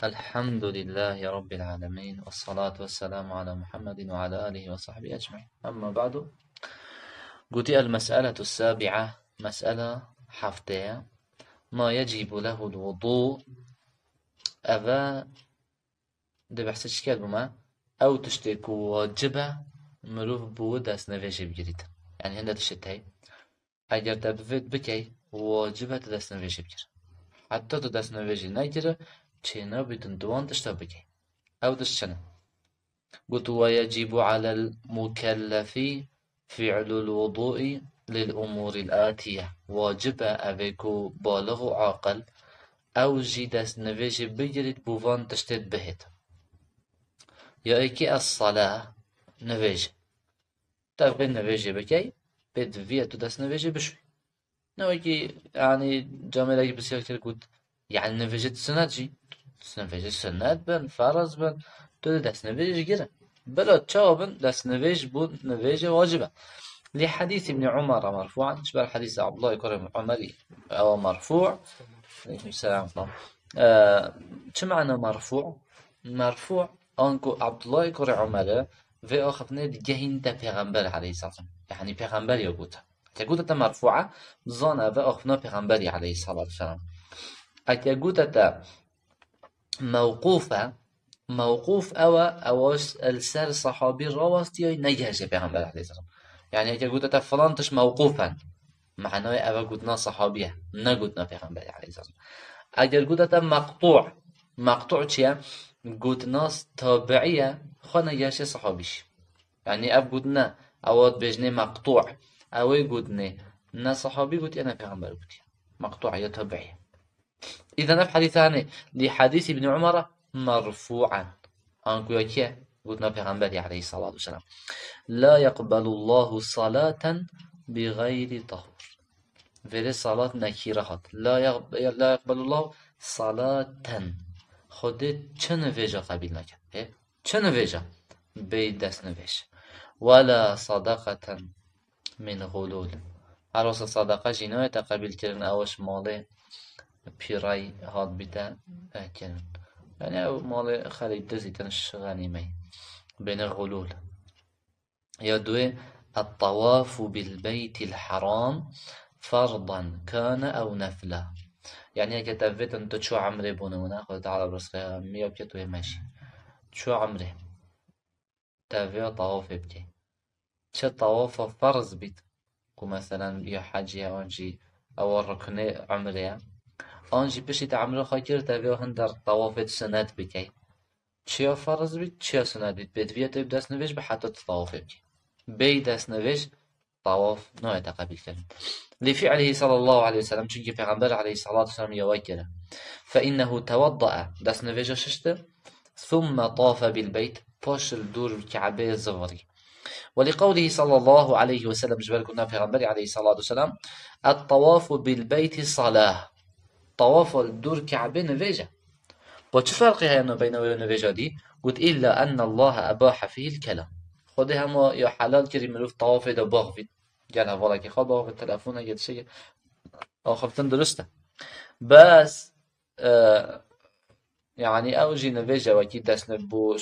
الحمد لله رب العالمين، والصلاة والسلام على محمد وعلى آله وصحبه أجمعين. أما بعد، قلت المسألة السابعة مسألة حفتة ما يجب له الوضوء. أذا ده بحثش كلمة أو تشتكو واجبة مروف بود دست نویش بگیرید. يعني هنده تشتهي اگر تبفيد بكي واجبة دست نویش بگیر. حتى تو دست نویش نگیره چه بيتن دوان تشتا بكي أو تشتنه. قلت ويجب على المكلف فعل الوضوء للأمور الآتية. واجب أبيكو بالغ عاقل أو جي دست نویش بگیرید بوان تشتید بهت. يا إيكي الصلاة نویج تبقى نویج بكي بيت فيها تو دست نویج بشوي نو إيكي يعني جامعة بسيار كتير قلت يعني نویجت سنة جي نویج سنة بن فرض بن تو دست نویج جيرا بلا تشابن دست نویج بود نویج واجبة لحديث ابن عمر مرفوعا. شبه الحديث عبد الله يكرم عمري أو مرفوع. عليكم السلام ورحمة الله. شو معنى مرفوع؟ مرفوع أنكو عبد الله يكرم عمره في آخرنا جهين تا پیغمبر عليه الصلاة والسلام، يعني پیغمبر يقولها تقولها مرفوعة زانا في آخرنا پیغمبر عليه الصلاة والسلام. أتقولها موقوفة موقوف أواش السر صحابي رواستي نجهش پیغمبر عليه الصلاة والسلام. يعني أتقولها فلان تش موقوفا معناه أوا قلنا صحابية نقولنا پیغمبر عليه الصلاة والسلام. اگر قلت مقطوع چیه؟ قلتناس تابعية خوانا ياشي صحابيش. يعني اف قلتنا اواد بجنه مقطوع اوي قلتنا نا صحابي قلت انا پیغمبر قلت مقطوع يا تابعية. اذا نف حديثاني لحديث ابن عمر مرفوعا انكو يكيه قلتنا پیغمبر عليه الصلاة والسلام لا يقبل الله صلاة بغير طهور. ولی صلاة نکیره هات لا يقبل الله صلاة خودت چه نویجا قبیل نکرد چه نویجا بی دست نویج ولا صدقة من غلول. هر وقت صدقه جنایت قبیل کردن اوش مال پیرای هات بیده کردن يعني او مال خرید دزیتنش غنیمه بین غلول. یا دوی الطواف بالبيت الحرام فرضا كان أو نفلا. يعني هيك تفيت انت شو عمري بونونا خذ على برسخة مية بكتوه ماشي شو عمري تفيت طواف بكي شو طواف فرض بيت مثلا يا حاجي أنجي أو ركني عمري أنجي بشي تعمره خاكر تفيت هندر طواف سنة بكي شو فرض بيت شو سنة بيت بيت تبدأ نويش بحتى تطواف بكي بيدس نويش طواف نوع تقابل كلمة لفعله صلى الله عليه وسلم چونك پیغمبر عليه الصلاة والسلام يواكره فإنه توضأ دس نويجه ششته ثم طاف بالبيت باش الدور الكعبة الزغري. ولقوله صلى الله عليه وسلم جبال كنا پیغمبر عليه الصلاة والسلام الطواف بالبيت صلاة. طواف الدور كعبة نويجه وش فرقي هنا بين نويجه دي؟ قلت إلا أن الله أباح فيه الكلام. خود هم یا حلال کردی مروف طواف دا باغ بید گل هوالا که خواه باغ تلفون اگه چه آخفتن درسته بس يعني اوجي نویجه وکی دست نبو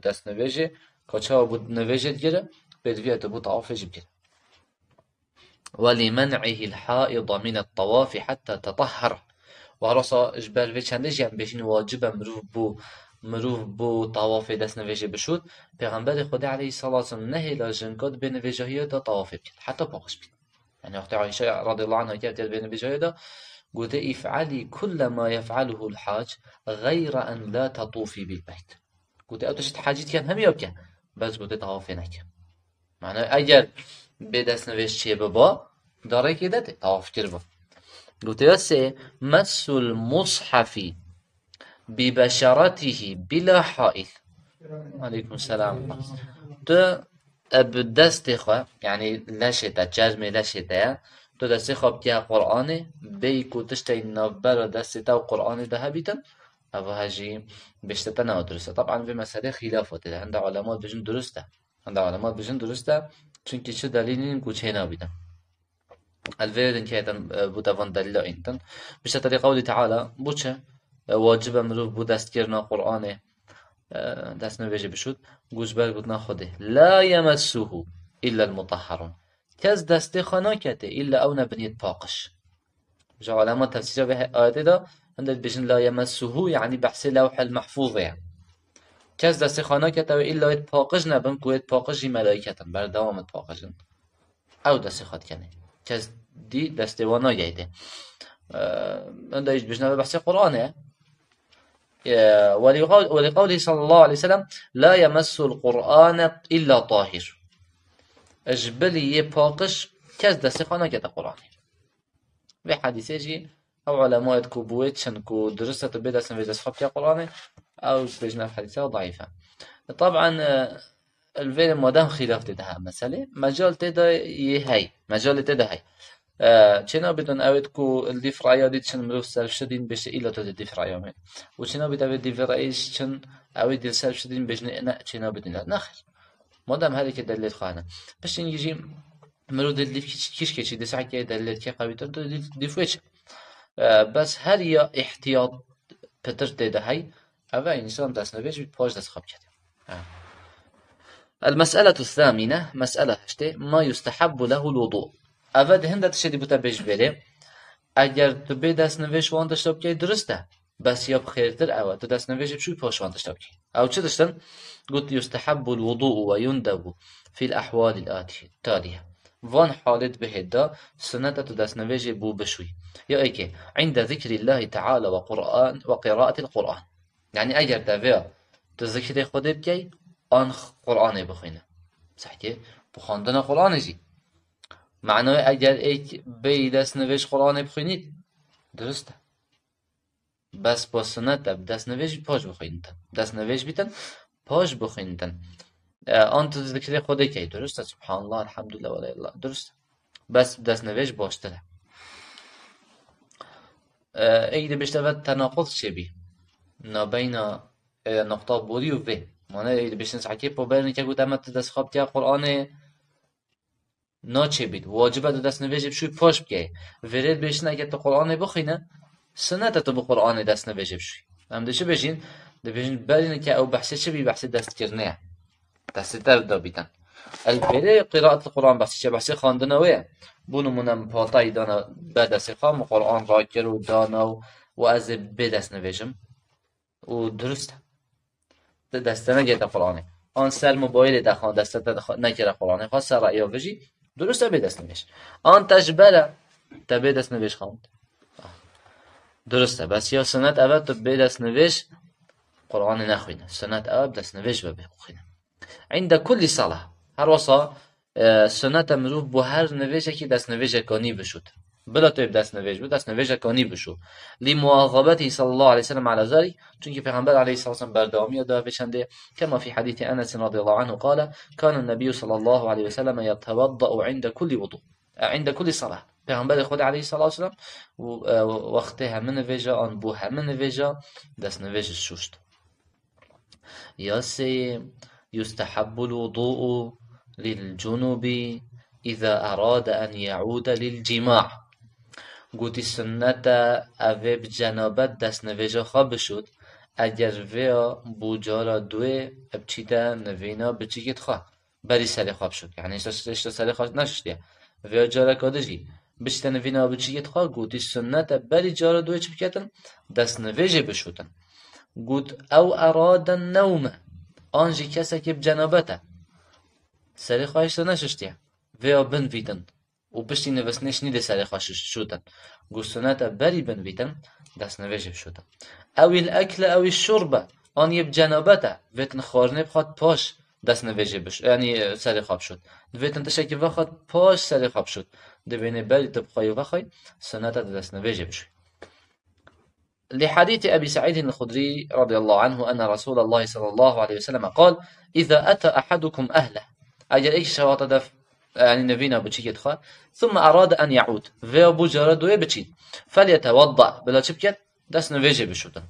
دست نویجه کچه بود نویجه دیره بدویت بو طوافش بگیره. ولمنعه الحائض من الطواف حتى تطهر. وهرسا اجبال في چندش يعني بشين واجبه مروف بو طواف دست نویجه بشود پیغمبر خدا علیه الصلاة والسلام نهی لاجنکات به نویجه دا طواف بکن حتی باقش بکن. يعني وقت عائشة رضي الله عنها كانت بين نویجه دا قلت افعلي كل ما يفعله الحاج غير أن لا تطوفي بالبيت. قلت او تشت حاجت كان هم يبكن بس قلت طواف نكن معناه اگر به دست نویج چیه بابا داره که داده طواف کرد. قلت يسي مس المصحف ببشرته بلا حائل. عليكم السلام. تو بدست خو يعني لشته جزم لشته تو دست خو بتیا قرآن بی کو تشتی نبر دست تا قرآن ده بیتن او هجی بشته نه درسته. طبعا في مسألة خلافات ده عند علماء بجن درسته عند علماء بجن درسته چونكي چه دلیلی کو چه نبیدن الفيدن كيتن بوتافان دليل انتن بشتى قوله تعالى بوچه واجب مروف بو دستگیرنا قرآن دست نویجه بشود گوش بر گوتنا خوده لا یمسوه الا المطهرون کس دسته خانا کته الا او نبنید پاقش جا علما تفسیر به آیت دا هندل بجن لا یمسوه یعنی بحث لوح المحفوظه يعني. کس دسته خانا کته و الا اید پاقش نبن که اید پاقشی ملائکتن بر دوامت پاقشن او دسته خاد کنه کس دی دسته وانا گیده هندل بجن بحث قرآنه ولقوله صلى الله عليه وسلم لا يمس القرآن إلا طاهر اجبلي يباقش كز دست خانه كده قرآن في حديثه جي او علماء كوبويت شنكو درسة بدس نفيد خب كده قرآن او بجنا في حديثه ضعيفة طبعا الفيلم مادام خلاف تدها مسألة مجال تدا يهي مجال تدا هي چنا بدون اوید کو الدفرعیا دید چن مروف سرف شدین بشه ایلا تو الدفرعیا من و چنا بید اوید دفرعیش چن اوید دل سرف شدین بجنه نه چنا بدون نخیر مادام هلی که دلیت خانه بشه اینجی مرو دل کیش کشی دسعی که دلیت که قوی تو دفویش بس هر یا احتیاط پتر تده هی اوه انسان دست نویش بید پاش دست خواب کرده المسألة الثامنة مسألة هشته ما يستحب له الوضوء اول هنده تشدی بوده بهش بره اگر تو به دست نویش وان داشته بکی درسته بس یا بخیرتر اول تو دست نویش بشوی پاش وان داشته بکی او چه داشتن قلت يستحب الوضوء ويندب في الأحوال التالية وان حالت به دا سنت تو دست نویش بو بشوی یا ای که عند ذکر الله تعالى وقراءة القرآن يعني اگر دویا تو ذکر خود بکی آن قرآن بخوینه صحیح بخواندن قرآن جی معنای اگر ایک بی دست نویش قرآن بخوینید درسته بس با سنت دست نویش پاش بخوینیدن دست نویش بیتن پاش بخوینیدن آن تو ذکر خوده که درسته سبحان الله الحمدلله ولا الله درسته بس دست نویش باشتره ایده بشتوید تناقض چه بی نابین نقطه بوری و به معنی ایده بشتن سحکه پا برنی که گوت امت دست خواب که قرآن ناچه بید واجبه دو دست نویجه بشوی پاش بگه ورید بشین اگه تو قرآن بخینه سنت تو به قرآن دست نویجه بشوی هم ده چه بشین؟ ده بشین برینه که او بحثه چه بی بحثه دست کرنه دست در دا بیدن البره قراءت القرآن بحثه چه بحثه خاندنوه بونو منم پاتای دانا به دست خام قرآن را کرو دانا و از به دست نویجم و درسته ده دسته نگه تا قرآنه آن سر موبایل دخان دسته نکره قرآنه خواست سر رأیو بجی درسته به دست نویش آن تجبره تا به دست نویش خواند درسته بس یا سنت اول تو به دست نویش قرآن نخوینه سنت اول دست نویش بخوینه عند كل صلاة هر وصا سنت مروف بو هر نویشه که دست نویش کانی بشود بلا تو دست نویش بود دست نویش کانی بشو لمواظبته صلى الله عليه وسلم على ذلك چونکه پیغمبر علیه الصلاه والسلام بردامی داشته بچنده كما في حديث انس رضي الله عنه قال كان النبي صلى الله عليه وسلم يتوضأ عند كل وضوء عند كل صلاة پیغمبر خود علیه الصلاه والسلام وقت همه نویجا آن بو همه نویجا دست نویش شوشت ياسي يستحب الوضوء للجنوب إذا أراد أن يعود للجماع گوتی سنت اوه بجنابت دست نویجا خواب شد اگر ویا بوجارا دوی ابچیده نوینا بچیگت خواه بری سری خواب شد یعنی اشتا سری خواب نشده ویا جارا کادجی بچیده نوینا بچیگت خواه گوتی سنت بری جارا دوی چی بکتن دست نویجه بشودن گوت او اراد النوم آنجی کسی که بجنابته سری خواهشت نششته ویا بن ویدن و پشتی نوستنش نیده سری خواهش شدن گوستنات بری بن ویدن دست نویجه شدن او الاکل او الشربه آن یه بجنابته ویتن خورنه بخواد پاش دست نویجه بشد یعنی سری خواب شد ویتن تشکی وقت پاش سری خواب شد دوینه بری تبخوای وخوای سنت دست نویجه بشد لحديث أبي سعيد الخدري رضي الله عنه أن رسول الله صلى الله عليه وسلم قال إذا أتى أحدكم أهله أجل إيش شواط دف يعني نبينا بتشيكت خا ثم أراد أن يعود في أبو جرد ويبتشيد فليتوضأ بلا تشبكت دس نفيجي بشوطن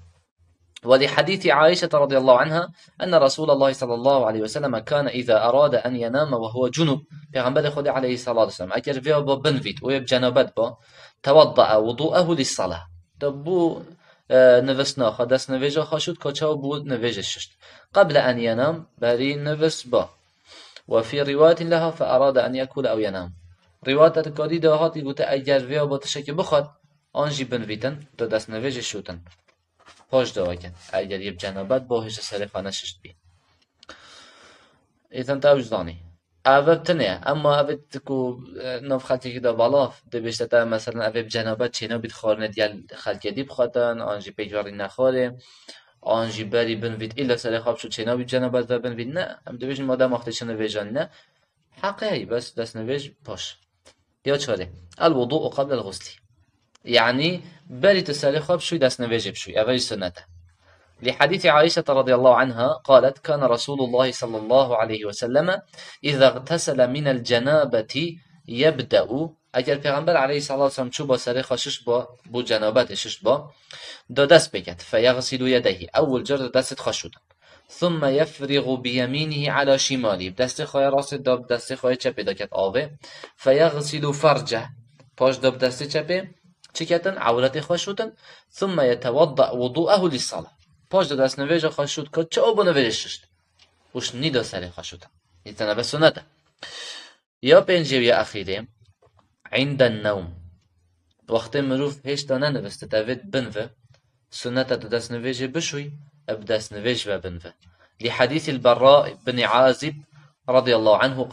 ولحديث عائشة رضي الله عنها أن رسول الله صلى الله عليه وسلم كان إذا أراد أن ينام وهو جنب پیغمبر خود عليه الصلاة والسلام أجل في أبو بنفيت ويب جنابت با توضأ وضوءه للصلاة تبو نوستنا خا دست نویجا خاشود کچاو بود نویج ششت قبل أن ينام بري نوست با وفي رواية لها فأراد أن يأكل أو ينام رواية تكادي ده هاتي قلت أجر فيها باتشك بخد آنجي بنویتن دا دست نویج شوتن پاش دوا کن اگر یه جنابت باهش سر خانه ششت بی ایتن تا وجدانی اوه بتنه اما اوه تکو ناف خلقی که دا بالاف ده بشته تا مثلا اوه بجنابت چینا بید خارنه دیل خلقی دی بخواتن آنجی پیجواری نخواره آنجی بری بنوید ایلا سر خواب شد چینا بید جنابت و بنوید نه هم ده بشن مادم اخته چه نویجان نه حقه هی بس دست نویج پاش یا چاره الوضوء قبل الغسل يعني بري تسالي خواب شوي داس نواجب شوي أفاج سنته لحديث عائشة رضي الله عنها قالت كان رسول الله صلى الله عليه وسلم إذا اغتسل من الجنابة يبدأ أجل پیغمبر عليه الصلاة والسلام شو با سري خاشش با بو جنابت شش با دو دست بكت فيغسل يديه أول جرد دست خاشود ثم يفرغ بيمينه على شماله بدست خواهي راست داب دست خواهي چپه داكت آوه فيغسل فرجه پاش داب دست چپه چکتن عورت خاشودن ثم يتوضأ وضوءه للصلاة پاش دست نویج خاشود که چه آبو نویج شد وش نیدا سری خاشودن ایتنا به سنته یا پنجوی اخیره عند النوم وقت مروف هیچ تا ننوسته تاوید بنوه سنته دست نویج بشوی اب دست نویج و بنوه لحديث البراء بن عازب رضي الله عنه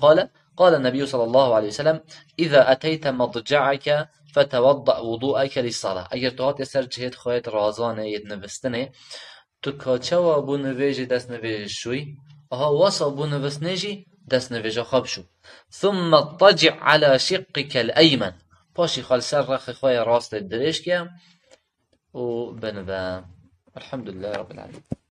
قال النبي صلى الله عليه وسلم إذا أتيت مضجعك فتوضأ وضوءك للصلاة اگر تو هات سر جهت خواهد رازانه ید نوستنه تو کاچوا بو نویج دست نویج شوی اها واسا بو نوستنجی دست نویج خواب شو ثم اضطجع على شقك الأيمن پاشی خال سر رخ خواهد راست درش کم و بنوه الحمد لله رب العالمين